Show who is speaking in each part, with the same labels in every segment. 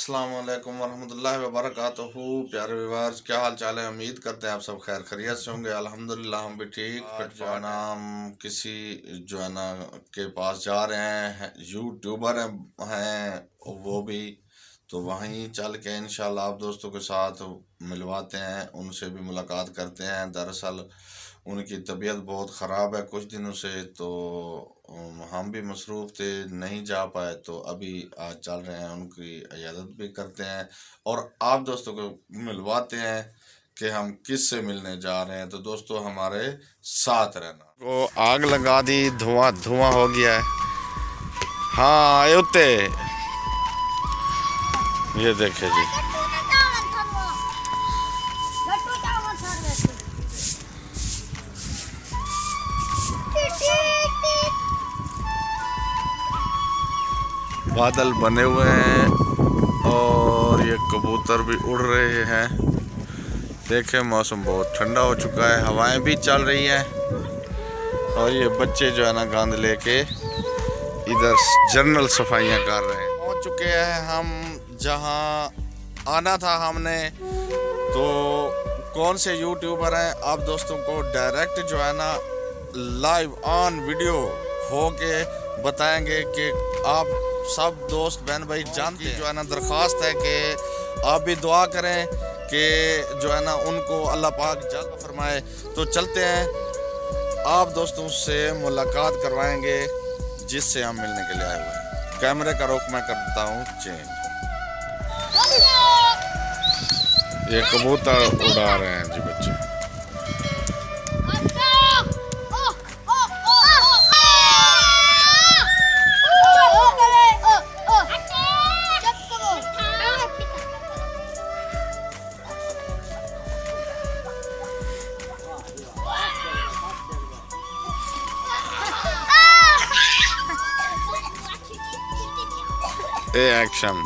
Speaker 1: अस्सलाम वालेकुम वरहमतुल्लाहि वबरकातुहू। प्यारे व्यूअर्स, क्या हाल चाल है? उम्मीद करते हैं आप सब खैर खैरियत से होंगे। अल्हम्दुलिल्लाह हम भी ठीक। आज जो है ना हम किसी जो है ना के पास जा रहे हैं, यूट्यूबर हैं वो भी, तो वहीं चल के इंशाल्लाह आप दोस्तों के साथ मिलवाते हैं, उनसे भी मुलाकात करते हैं। दरअसल उनकी तबीयत बहुत ख़राब है कुछ दिनों से, तो हम भी मसरूफ़ थे, नहीं जा पाए, तो अभी आज चल रहे हैं, उनकी इयादत भी करते हैं और आप दोस्तों को मिलवाते हैं कि हम किस से मिलने जा रहे हैं। तो दोस्तों हमारे साथ रहना। वो आग लगा दी, धुआं धुआं हो गया है। हाँ आयुते, ये देखे जी, बादल बने हुए हैं और ये कबूतर भी उड़ रहे हैं। देखें मौसम बहुत ठंडा हो चुका है, हवाएं भी चल रही हैं और ये बच्चे जो है ना गांद लेके इधर जनरल सफाइयां कर रहे हैं। पहुंच चुके हैं हम जहां आना था हमने। तो कौन से यूट्यूबर हैं आप दोस्तों को डायरेक्ट जो है ना लाइव ऑन वीडियो हो के बताएंगे कि आप सब दोस्त बहन भाई जानते हैं। जो है ना दरख्वास्त है कि आप भी दुआ करें कि जो है ना उनको अल्लाह पाक जल्द फरमाए। तो चलते हैं, आप दोस्तों से मुलाकात करवाएंगे जिससे हम मिलने के लिए आए हुए हैं। कैमरे का रुख मैं करता हूँ चेंज। ये कबूतर उड़ा रहे हैं जी बच्चे। एक्शन।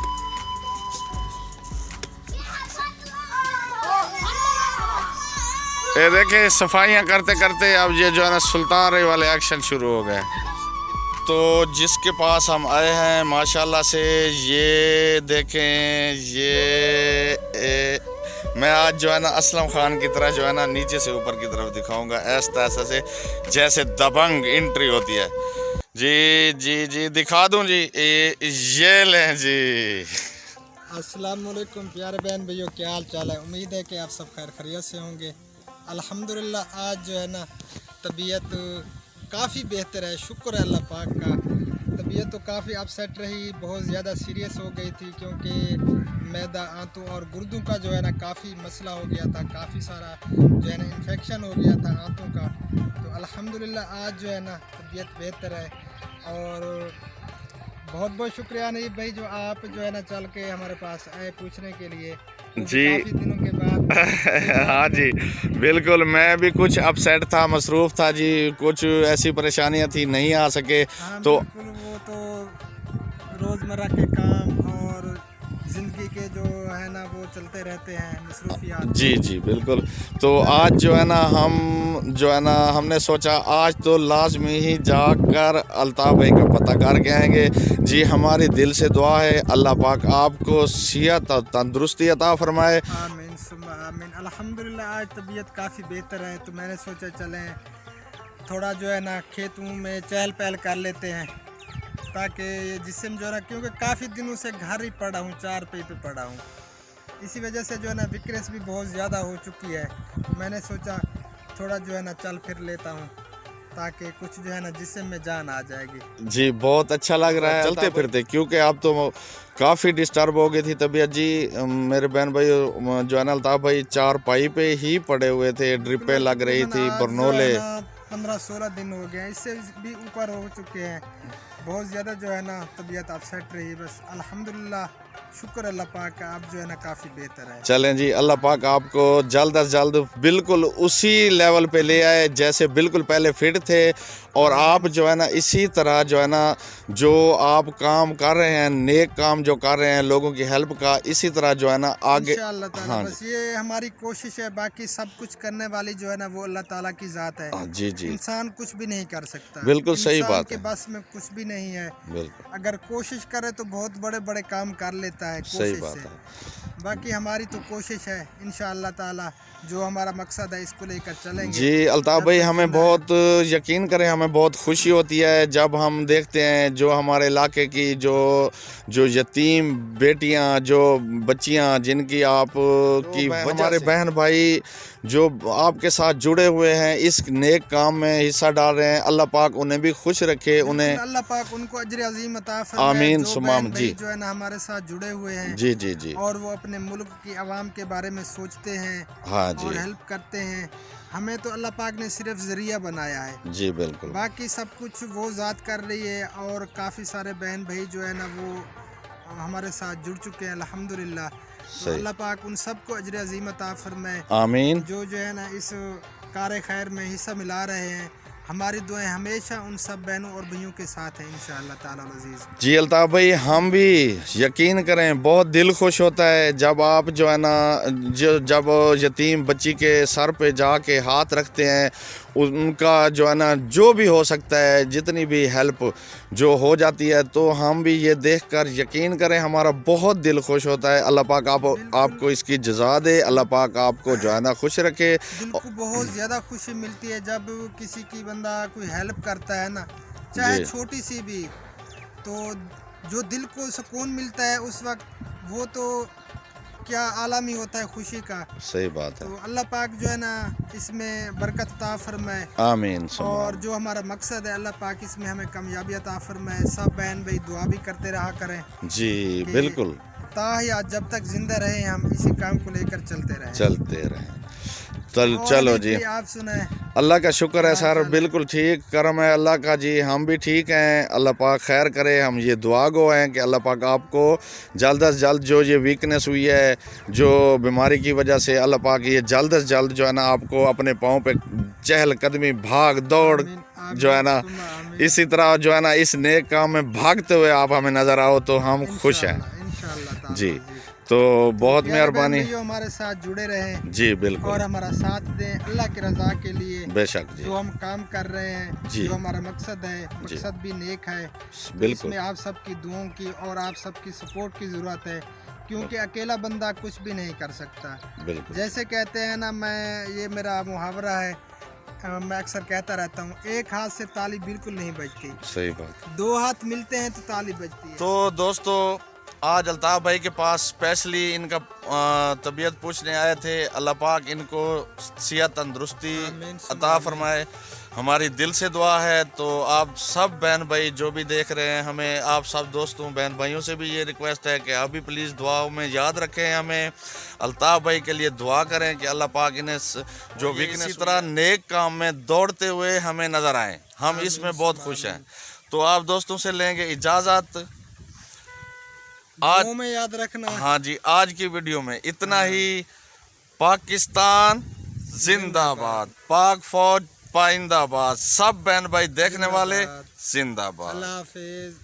Speaker 1: ये देखे सफाइयाँ करते करते अब ये जो है ना सुल्तान रे वाले एक्शन शुरू हो गए। तो जिसके पास हम आए हैं माशाल्लाह से ये देखें, मैं आज जो है ना असलम खान की तरह जो है ना नीचे से ऊपर की तरफ दिखाऊंगा, ऐसा से जैसे दबंग एंट्री होती है। जी जी जी दिखा दूं जी, ये लें जी।
Speaker 2: अस्सलाम वालेकुम प्यारे बहन भाइयों, क्या हाल चाल है? उम्मीद है कि आप सब खैर खैरियत से होंगे। अल्हम्दुलिल्लाह आज जो है ना तबीयत काफ़ी बेहतर है, शुक्र है अल्लाह पाक का। तबीयत तो काफ़ी अपसेट रही, बहुत ज़्यादा सीरियस हो गई थी क्योंकि मैदा आंतों और गुर्दों का जो है ना काफ़ी मसला हो गया था, काफ़ी सारा जो है ना इन्फेक्शन हो गया था आंतों का। तो अल्हम्दुलिल्लाह आज जो है ना तबीयत बेहतर है और बहुत बहुत शुक्रिया नहीं भाई जो आप जो है ना चल के हमारे पास आए पूछने के लिए
Speaker 1: जी।
Speaker 2: काफ़ी दिनों के बाद।
Speaker 1: हाँ जी बिल्कुल, मैं भी कुछ अपसेट था, मसरूफ़ था जी, कुछ ऐसी परेशानियां थी, नहीं आ सके।
Speaker 2: हाँ
Speaker 1: तो
Speaker 2: बिल्कुल, वो तो रोज़मर्रा के काम और ज़िंदगी के जो है ना वो चलते रहते हैं मसरूफियात।
Speaker 1: जी जी बिल्कुल। तो आज जो है ना हम जो है ना हमने सोचा आज तो लाजमी ही जाकर अल्ताफ़ भाई का पता करके आएंगे जी। हमारी दिल से दुआ है अल्लाह पाक आपको सेहत और तंदुरुस्ती अता फरमाए।
Speaker 2: आमीन सुम्मा आमीन। अल्हम्दुलिल्लाह आज तबीयत काफ़ी बेहतर है, तो मैंने सोचा चलें थोड़ा जो है ना खेतों में चहल पहल कर लेते हैं ताकि जिस्म जो है ना, क्योंकि काफ़ी दिनों से घर ही पड़ा हूँ, चार पे पड़ा हूँ, इसी वजह से जो है ना वीकनेस भी बहुत ज़्यादा हो चुकी है। मैंने सोचा थोड़ा जो है ना चल फिर लेता हूँ ताकि कुछ जो है ना जिस्म में जान आ जाएगी।
Speaker 1: जी बहुत अच्छा लग रहा है चलते फिरते, क्योंकि आप तो काफ़ी डिस्टर्ब हो गई थी तबीयत जी। मेरे बहन भाई जो है ना अल्ताफ़ भाई चार पाई पे ही पड़े हुए थे, ड्रिपें लग रही थी, बरनोले।
Speaker 2: 15-16 दिन हो गए, इससे भी ऊपर हो चुके हैं। बहुत ज़्यादा जो है ना तबीयत अपसेट रही, बस अल्हम्दुलिल्लाह शुक्र अल्लाह पाक का अब जो है ना काफ़ी बेहतर है।
Speaker 1: चलें जी, अल्लाह पाक आपको जल्द अज जल्द बिल्कुल उसी लेवल पे ले आए जैसे बिल्कुल पहले फिट थे, और आप जो है ना इसी तरह जो है ना जो आप काम कर रहे हैं, नेक काम जो कर रहे हैं लोगों की हेल्प का, इसी तरह जो है ना आगे।
Speaker 2: इंशाअल्लाह ताला,
Speaker 1: हाँ
Speaker 2: बस ये हमारी कोशिश है, बाकी सब कुछ करने वाली जो है ना वो अल्लाह ताला की ज़ात है।
Speaker 1: जी जी
Speaker 2: इंसान कुछ भी नहीं कर सकता,
Speaker 1: बिल्कुल सही
Speaker 2: इंसान
Speaker 1: बात
Speaker 2: के
Speaker 1: है।
Speaker 2: बस में कुछ भी नहीं है।
Speaker 1: बिल्कुल
Speaker 2: अगर कोशिश करे तो बहुत बड़े बड़े काम कर लेता है
Speaker 1: सही
Speaker 2: कोशिश
Speaker 1: बात
Speaker 2: से।
Speaker 1: है।
Speaker 2: बाकी हमारी तो कोशिश है, इंशाअल्लाह ताला जो हमारा मकसद है इसको लेकर चलेंगे।
Speaker 1: जी अल्ताफ़ भाई, हमें बहुत यकीन करें, हमें बहुत खुशी होती है जब हम देखते हैं जो हमारे इलाके की जो यतीम बेटियां, जो बच्चियां जिनकी आप की हमारे बहन भाई जो आपके साथ जुड़े हुए हैं, इस नेक काम में हिस्सा डाल रहे हैं। अल्लाह पाक उन्हें भी खुश रखे, उन्हें
Speaker 2: अल्लाह पाक उनको अजर अजीम अता फरमाए।
Speaker 1: आमीन
Speaker 2: जो
Speaker 1: सुमाम
Speaker 2: बहन
Speaker 1: जी।
Speaker 2: भाई जो है ना हमारे साथ जुड़े हुए हैं
Speaker 1: जी जी जी।
Speaker 2: और वो अपने मुल्क की आवाम के बारे में सोचते हैं
Speaker 1: हाँ जी
Speaker 2: और हेल्प करते हैं। हमें तो अल्लाह पाक ने सिर्फ ज़रिया बनाया है,
Speaker 1: जी बिल्कुल।
Speaker 2: बाकी सब कुछ वो ज़ात कर रही है। और काफ़ी सारे बहन भाई जो है ना वो हमारे साथ जुड़ चुके हैं अल्हम्दुलिल्लाह। तो अल्लाह पाक उन सबको अजर अजीम अता फरमाए
Speaker 1: आमीन।
Speaker 2: जो है ना इस कार खैर में हिस्सा मिला रहे हैं। हमारी दुआएं हमेशा उन सब बहनों और भाइयों के साथ हैं इंशाअल्लाह ताला अज़ीज़।
Speaker 1: जी अल्ताफ़ भाई, हम भी यकीन करें बहुत दिल खुश होता है जब आप जो है ना जब यतीम बच्ची के सर पे जाके हाथ रखते हैं, उनका जो है ना जो भी हो सकता है, जितनी भी हेल्प जो हो जाती है, तो हम भी ये देखकर यकीन करें हमारा बहुत दिल खुश होता है। अल्लाह पाक आपको इसकी जज़ा दे, अल्लाह पाक आपको जो है ना खुश रखे।
Speaker 2: दिल को बहुत ज़्यादा खुशी मिलती है जब किसी की बंदा कोई हेल्प करता है ना, चाहे
Speaker 1: जी
Speaker 2: छोटी सी भी, तो जो दिल को सुकून मिलता है उस वक्त, वो तो क्या आलम ही होता है खुशी का।
Speaker 1: सही बात है।
Speaker 2: तो अल्लाह पाक जो है ना इसमें बरकत अता फरमाए
Speaker 1: आमीन
Speaker 2: और जो हमारा मकसद है अल्लाह पाक इसमें हमें कामयाबी अता फरमाए। सब बहन भाई दुआ भी करते रहा करें
Speaker 1: जी
Speaker 2: कि
Speaker 1: बिल्कुल,
Speaker 2: ताहिया जब तक जिंदा रहे हम इसी काम को लेकर चलते रहें।
Speaker 1: चलते रहें।
Speaker 2: और
Speaker 1: चलो
Speaker 2: अनिल
Speaker 1: जी,
Speaker 2: भाई, आप सुनाए।
Speaker 1: अल्लाह का शुक्र है
Speaker 2: क्या
Speaker 1: सर,
Speaker 2: हाल है?
Speaker 1: बिल्कुल ठीक करम है अल्लाह का जी। हम भी ठीक हैं, अल्लाह पाक खैर करे। हम ये दुआ गो हैं कि अल्लाह पाक आपको जल्द से जल्द जो ये वीकनेस हुई है, जो बीमारी की वजह से, अल्लाह पाक ये जल्द से जल्द जो है ना आपको अपने पाँव पे चहलकदमी भाग दौड़
Speaker 2: आमीन, आमीन,
Speaker 1: जो है ना
Speaker 2: सुम्मा आमीन।
Speaker 1: इसी तरह जो है ना इस नेक काम में भागते हुए आप हमें नज़र आओ तो हम खुश हैं
Speaker 2: इंशाअल्लाह ताला
Speaker 1: जी।
Speaker 2: अज़ीज़।
Speaker 1: तो बहुत
Speaker 2: प्यारे बहन
Speaker 1: मेहरबानी
Speaker 2: भाइयों हमारे साथ जुड़े रहें
Speaker 1: जी,
Speaker 2: और
Speaker 1: बिल्कुल
Speaker 2: हमारा साथ दें अल्लाह की रज़ा के लिए।
Speaker 1: बेशक जी
Speaker 2: जो हम काम कर रहे हैं,
Speaker 1: जी।
Speaker 2: जो हमारा मकसद है, मकसद भी नेक है।
Speaker 1: बिल्कुल
Speaker 2: इसमें आप सबकी दुआओं की और आप सबकी सपोर्ट की ज़रूरत है, क्योंकि अकेला बंदा कुछ भी नहीं कर सकता।
Speaker 1: बिल्कुल
Speaker 2: जैसे कहते हैं ना, ये मेरा मुहावरा है, मैं अक्सर कहता रहता हूँ, एक हाथ से ताली बिल्कुल नहीं बजती,
Speaker 1: सही बात।
Speaker 2: दो हाथ मिलते हैं तो ताली बजती है।
Speaker 1: तो दोस्तों, आज अल्ताफ़ भाई के पास स्पेशली इनका तबीयत पूछने आए थे। अल्लाह पाक इनको सेहत तंदुरुस्ती
Speaker 2: आमीन,
Speaker 1: अता फरमाए, हमारी दिल से दुआ है। तो आप सब बहन भाई जो भी देख रहे हैं, हमें आप सब दोस्तों बहन भाइयों से भी ये रिक्वेस्ट है कि अभी प्लीज़ दुआओं में याद रखें, हमें अल्ताफ़ भाई के लिए दुआ करें कि अल्लाह पाक इन्हें जो वीकनेस इसी तरह नेक काम में दौड़ते हुए हमें नज़र आएँ। हम इसमें बहुत खुश हैं। तो आप दोस्तों से लेंगे इजाज़त। आज
Speaker 2: में याद रखना।
Speaker 1: हाँ जी, आज की वीडियो में इतना ही। पाकिस्तान जिंदाबाद, पाक फौज पाइंदाबाद, सब बहन भाई देखने वाले जिंदाबाद।
Speaker 2: अल्लाह हाफिज।